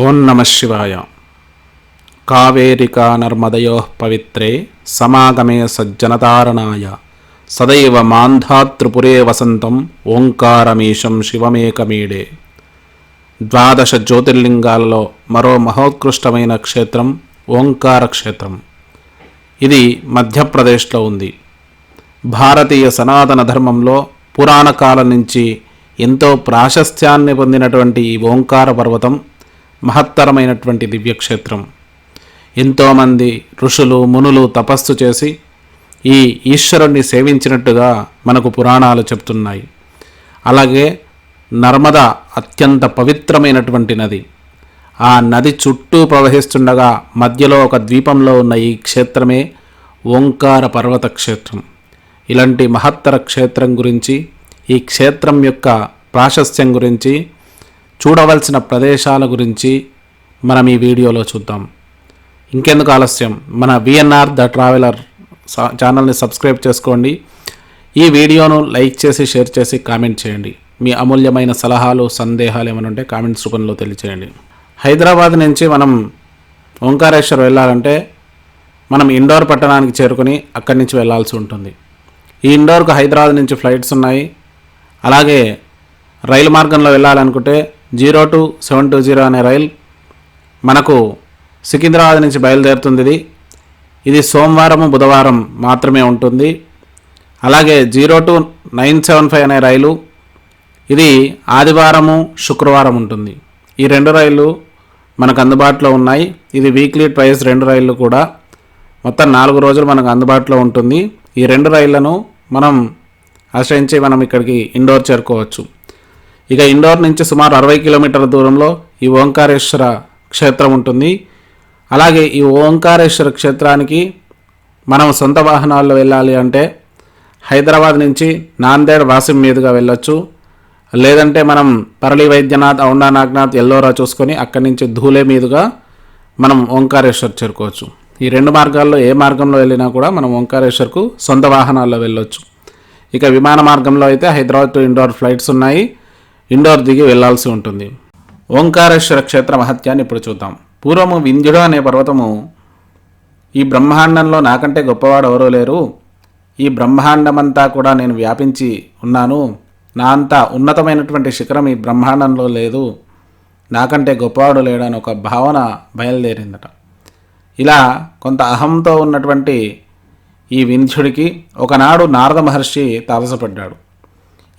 ఓం నమ శివాయ. కావేరికా నర్మదయోః పవిత్రే సమాగమే సజ్జనతారణాయ సదైవ మాంధాతృపురే వసంతం ఓంకారమీశం శివమేకమీడే. ద్వాదశ జ్యోతిర్లింగాలలో మరో మహోత్కృష్టమైన క్షేత్రం ఓంకార క్షేత్రం. ఇది మధ్యప్రదేశ్లో ఉంది. భారతీయ సనాతన ధర్మంలో పురాణ కాలం నుంచి ఎంతో ప్రాశస్త్యాన్ని పొందినటువంటి ఈ ఓంకార పర్వతం మహత్తరమైనటువంటి దివ్యక్షేత్రం. ఎంతోమంది ఋషులు మునులు తపస్సు చేసి ఈ ఈశ్వరుణ్ణి సేవించినట్టుగా మనకు పురాణాలు చెప్తున్నాయి. అలాగే నర్మద అత్యంత పవిత్రమైనటువంటి నది. ఆ నది చుట్టూ ప్రవహిస్తుండగా మధ్యలో ఒక ద్వీపంలో ఉన్న ఈ క్షేత్రమే ఓంకార పర్వత క్షేత్రం. ఇలాంటి మహత్తర క్షేత్రం గురించి, ఈ క్షేత్రం యొక్క ప్రాశస్త్యం గురించి, చూడవలసిన ప్రదేశాల గురించి మనం ఈ వీడియోలో చూద్దాం. ఇంకెందుకు ఆలస్యం, మన విఎన్ఆర్ ద ట్రావెలర్ ఛానల్ని సబ్స్క్రైబ్ చేసుకోండి. ఈ వీడియోను లైక్ చేసి, షేర్ చేసి, కామెంట్ చేయండి. మీ అమూల్యమైన సలహాలు, సందేహాలు ఏమైనా ఉంటే కామెంట్స్ రూపంలో తెలియచేయండి. హైదరాబాద్ నుంచి మనం ఓంకారేశ్వర్ వెళ్ళాలంటే మనం ఇండోర్ పట్టణానికి చేరుకుని అక్కడి నుంచి వెళ్ళాల్సి ఉంటుంది. ఈ ఇండోర్కు హైదరాబాద్ నుంచి ఫ్లైట్స్ ఉన్నాయి. అలాగే రైలు మార్గంలో వెళ్ళాలనుకుంటే 02720 అనే రైలు మనకు సికింద్రాబాద్ నుంచి బయలుదేరుతుంది. ఇది సోమవారం బుధవారం మాత్రమే ఉంటుంది. అలాగే 02975 అనే రైలు ఇది ఆదివారము శుక్రవారం ఉంటుంది. ఈ రెండు రైళ్ళు మనకు అందుబాటులో ఉన్నాయి. ఇది వీక్లీ ట్వైస్ రెండు రైళ్ళు కూడా, మొత్తం 4 రోజులు మనకు అందుబాటులో ఉంటుంది. ఈ రెండు రైళ్లను మనం ఆశ్రయించి మనం ఇక్కడికి ఇండోర్ చేరుకోవచ్చు. ఇక ఇండోర్ నుంచి సుమారు 60 కిలోమీటర్ల దూరంలో ఈ ఓంకారేశ్వర క్షేత్రం ఉంటుంది. అలాగే ఈ ఓంకారేశ్వర క్షేత్రానికి మనం సొంత వాహనాల్లో వెళ్ళాలి అంటే హైదరాబాద్ నుంచి నాందేడ్ వాసిం మీదుగా వెళ్ళొచ్చు. లేదంటే మనం పరళి వైద్యనాథ్, ఔండా నాగనాథ్, ఎల్లోరా చూసుకొని అక్కడి నుంచి ధూలే మీదుగా మనం ఓంకారేశ్వర్ చేరుకోవచ్చు. ఈ రెండు మార్గాల్లో ఏ మార్గంలో వెళ్ళినా కూడా మనం ఓంకారేశ్వర్కు సొంత వాహనాల్లో వెళ్ళొచ్చు. ఇక విమాన మార్గంలో అయితే హైదరాబాద్ టు ఇండోర్ ఫ్లైట్స్ ఉన్నాయి. ఇండోర్ దిగి వెళ్లాల్సి ఉంటుంది. ఓంకారేశ్వర క్షేత్ర మహత్యాన్ని ఇప్పుడు చూద్దాం. పూర్వము వింధ్యుడు అనే పర్వతము, ఈ బ్రహ్మాండంలో నాకంటే గొప్పవాడు ఎవరూ లేరు, ఈ బ్రహ్మాండమంతా కూడా నేను వ్యాపించి ఉన్నాను, నా అంత ఉన్నతమైనటువంటి శిఖరం ఈ బ్రహ్మాండంలో లేదు, నాకంటే గొప్పవాడు లేడని ఒక భావన బయలుదేరిందట. ఇలా కొంత అహంతో ఉన్నటువంటి ఈ వింధ్యుడికి ఒకనాడు నారద మహర్షి తారసపడ్డాడు.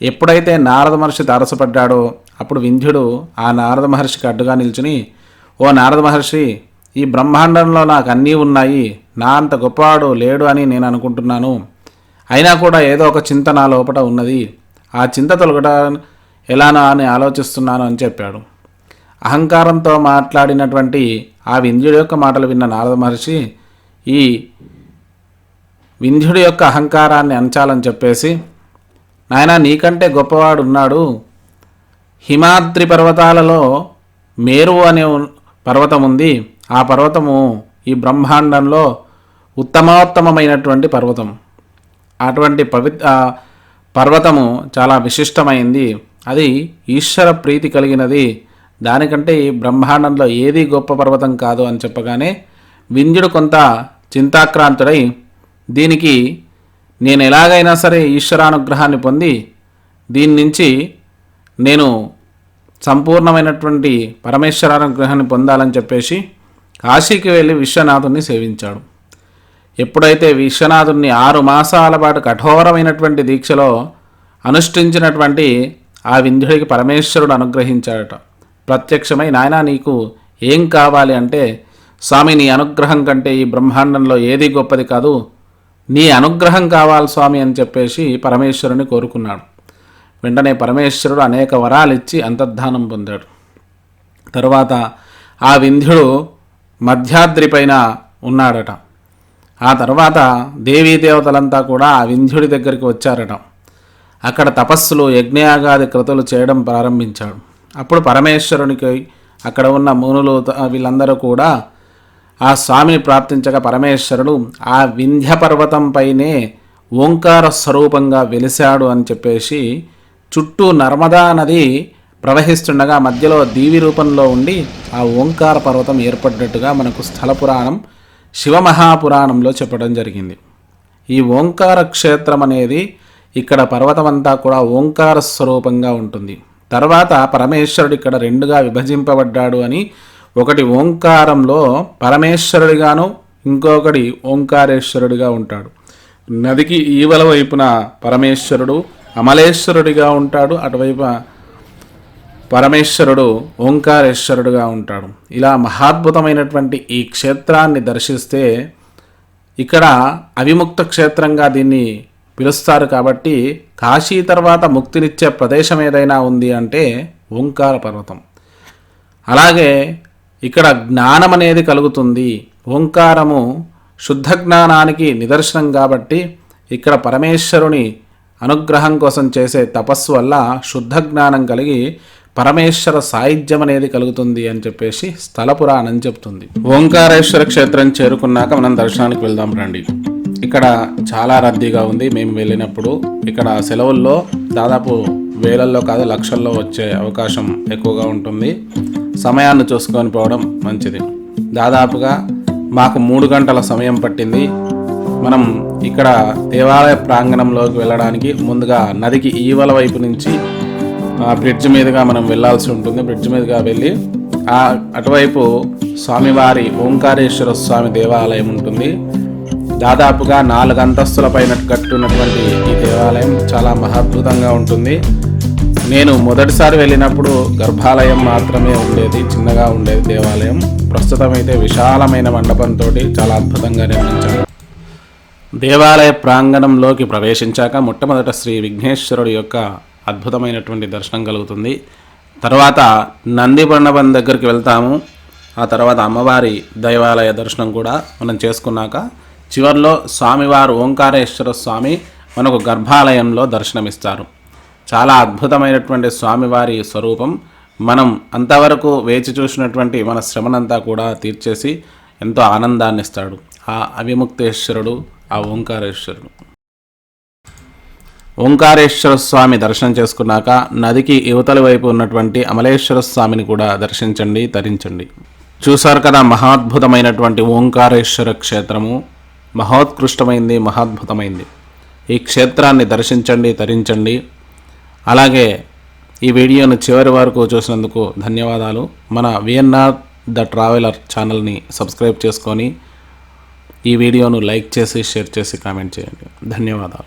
ఎప్పుడైతే నారద మహర్షి తారసపడ్డాడో అప్పుడు వింధ్యుడు ఆ నారద మహర్షికి అడ్డుగా నిల్చుని, ఓ నారద మహర్షి, ఈ బ్రహ్మాండంలో నాకు అన్నీ ఉన్నాయి, నా అంత గొప్పవాడు లేడు అని నేను అనుకుంటున్నాను, అయినా కూడా ఏదో ఒక చింత నా లోపల ఉన్నది, ఆ చింత తొలగట ఎలానా అని ఆలోచిస్తున్నాను అని చెప్పాడు. అహంకారంతో మాట్లాడినటువంటి ఆ వింధ్యుడి యొక్క మాటలు విన్న నారద మహర్షి ఈ వింధ్యుడి యొక్క అహంకారాన్ని అంచాలని చెప్పేసి, నాయనా నీకంటే గొప్పవాడు ఉన్నాడు, హిమాద్రి పర్వతాలలో మేరువు అనే పర్వతం ఉంది, ఆ పర్వతము ఈ బ్రహ్మాండంలో ఉత్తమోత్తమైనటువంటి పర్వతం, అటువంటి పర్వతము చాలా విశిష్టమైంది, అది ఈశ్వర ప్రీతి కలిగినది, దానికంటే ఈ బ్రహ్మాండంలో ఏది గొప్ప పర్వతం కాదు అని చెప్పగానే వింధ్యుడు కొంత చింతాక్రాంతుడై, దీనికి నేను ఎలాగైనా సరే ఈశ్వరానుగ్రహాన్ని పొంది దీని నుంచి నేను సంపూర్ణమైనటువంటి పరమేశ్వరానుగ్రహాన్ని పొందాలని చెప్పేసి కాశీకి వెళ్ళి విశ్వనాథుని సేవించాడు. ఎప్పుడైతే విశ్వనాథుని 6 మాసాల పాటు కఠోరమైనటువంటి దీక్షలో అనుష్ఠించినటువంటి ఆ వింధ్యుడికి పరమేశ్వరుడు అనుగ్రహించాడట. ప్రత్యక్షమై, నాయనా నీకు ఏం కావాలి అంటే, స్వామి నీ అనుగ్రహం కంటే ఈ బ్రహ్మాండంలో ఏది గొప్పది కాదు, నీ అనుగ్రహం కావాలి స్వామి అని చెప్పేసి పరమేశ్వరుని కోరుకున్నాడు. వెంటనే పరమేశ్వరుడు అనేక వరాలు ఇచ్చి అంతర్ధానం పొందాడు. తరువాత ఆ వింధ్యుడు మధ్యాద్రి పైన ఉన్నాడట. ఆ తర్వాత దేవీ దేవతలంతా కూడా ఆ వింధ్యుడి దగ్గరికి వచ్చారట. అక్కడ తపస్సులు, యజ్ఞయాగాది క్రతులు చేయడం ప్రారంభించాడు. అప్పుడు పరమేశ్వరునికి అక్కడ ఉన్న మునులు వీళ్ళందరూ కూడా ఆ స్వామిని ప్రార్థించగా పరమేశ్వరుడు ఆ వింధ్య పర్వతంపైనే ఓంకార స్వరూపంగా వెలిశాడు అని చెప్పేసి చుట్టూ నర్మదా నది ప్రవహిస్తుండగా మధ్యలో దీవి రూపంలో ఉండి ఆ ఓంకార పర్వతం ఏర్పడినట్టుగా మనకు స్థల పురాణం శివమహాపురాణంలో చెప్పడం జరిగింది. ఈ ఓంకార క్షేత్రం అనేది ఇక్కడ పర్వతం అంతా కూడా ఓంకార స్వరూపంగా ఉంటుంది. తర్వాత పరమేశ్వరుడు ఇక్కడ రెండుగా విభజింపబడ్డాడు అని, ఒకటి ఓంకారంలో పరమేశ్వరుడిగాను ఇంకొకటి ఓంకారేశ్వరుడిగా ఉంటాడు. నదికి ఈవల వైపున పరమేశ్వరుడు అమలేశ్వరుడిగా ఉంటాడు, అటువైపు పరమేశ్వరుడు ఓంకారేశ్వరుడుగా ఉంటాడు. ఇలా మహాద్భుతమైనటువంటి ఈ క్షేత్రాన్ని దర్శిస్తే ఇక్కడ అవిముక్త క్షేత్రంగా దీన్ని పిలుస్తారు. కాబట్టి కాశీ తర్వాత ముక్తినిచ్చే ప్రదేశం ఏదైనా ఉంది అంటే ఓంకార పర్వతం. అలాగే ఇక్కడ జ్ఞానం అనేది కలుగుతుంది. ఓంకారము శుద్ధ జ్ఞానానికి నిదర్శనం కాబట్టి ఇక్కడ పరమేశ్వరుని అనుగ్రహం కోసం చేసే తపస్సు వల్ల శుద్ధ జ్ఞానం కలిగి పరమేశ్వర సాయుధ్యం అనేది కలుగుతుంది అని చెప్పేసి స్థల పురాణం చెప్తుంది. ఓంకారేశ్వర క్షేత్రం చేరుకున్నాక మనం దర్శనానికి వెళ్దాం రండి. ఇక్కడ చాలా రద్దీగా ఉంది. మేము వెళ్ళినప్పుడు ఇక్కడ సెలవుల్లో దాదాపు వేలల్లో కాదు లక్షల్లో వచ్చే అవకాశం ఎక్కువగా ఉంటుంది. సమయాన్ని చూసుకొని పోవడం మంచిది. దాదాపుగా మాకు 3 గంటల సమయం పట్టింది. మనం ఇక్కడ దేవాలయ ప్రాంగణంలోకి వెళ్ళడానికి ముందుగా నదికి ఈవల వైపు నుంచి బ్రిడ్జ్ మీదుగా మనం వెళ్ళాల్సి ఉంటుంది. బ్రిడ్జ్ మీదుగా వెళ్ళి అటువైపు స్వామివారి ఓంకారేశ్వర స్వామి దేవాలయం ఉంటుంది. దాదాపుగా 4 అంతస్తుల పైన కట్టున్నటువంటి ఈ దేవాలయం చాలా మహాద్భుతంగా ఉంటుంది. నేను మొదటిసారి వెళ్ళినప్పుడు గర్భాలయం మాత్రమే ఉండేది, చిన్నగా ఉండేది దేవాలయం. ప్రస్తుతం అయితే విశాలమైన మండపంతో చాలా అద్భుతంగా నిర్మించారు. దేవాలయ ప్రాంగణంలోకి ప్రవేశించాక మొట్టమొదట శ్రీ విఘ్నేశ్వరుడి యొక్క అద్భుతమైనటువంటి దర్శనం కలుగుతుంది. తర్వాత నంది మండపం దగ్గరికి వెళ్తాము. ఆ తర్వాత అమ్మవారి దేవాలయ దర్శనం కూడా మనం చేసుకున్నాక చివరిలో స్వామివారు ఓంకారేశ్వర స్వామి మనకు గర్భాలయంలో దర్శనమిస్తారు. చాలా అద్భుతమైనటువంటి స్వామివారి స్వరూపం. మనం అంతవరకు వేచి చూసినటువంటి మన శ్రమనంతా కూడా తీర్చేసి ఎంతో ఆనందాన్ని ఇస్తాడు ఆ అవిముక్తేశ్వరుడు, ఆ ఓంకారేశ్వరుడు. ఓంకారేశ్వర స్వామి దర్శనం చేసుకున్నాక నదికి యువతలి వైపు ఉన్నటువంటి అమలేశ్వర స్వామిని కూడా దర్శించండి, తరించండి. చూశారు కదా మహాద్భుతమైనటువంటి ఓంకారేశ్వర క్షేత్రము. మహోత్కృష్టమైంది, మహాద్భుతమైంది. ఈ క్షేత్రాన్ని దర్శించండి, తరించండి. అలాగే ఈ వీడియోను చివరి వరకు చూసినందుకు ధన్యవాదాలు. మన విఎన్ఆర్ ద ట్రావెలర్ ఛానల్ని సబ్స్క్రైబ్ చేసుకొని ఈ వీడియోను లైక్ చేసి, షేర్ చేసి, కామెంట్ చేయండి. ధన్యవాదాలు.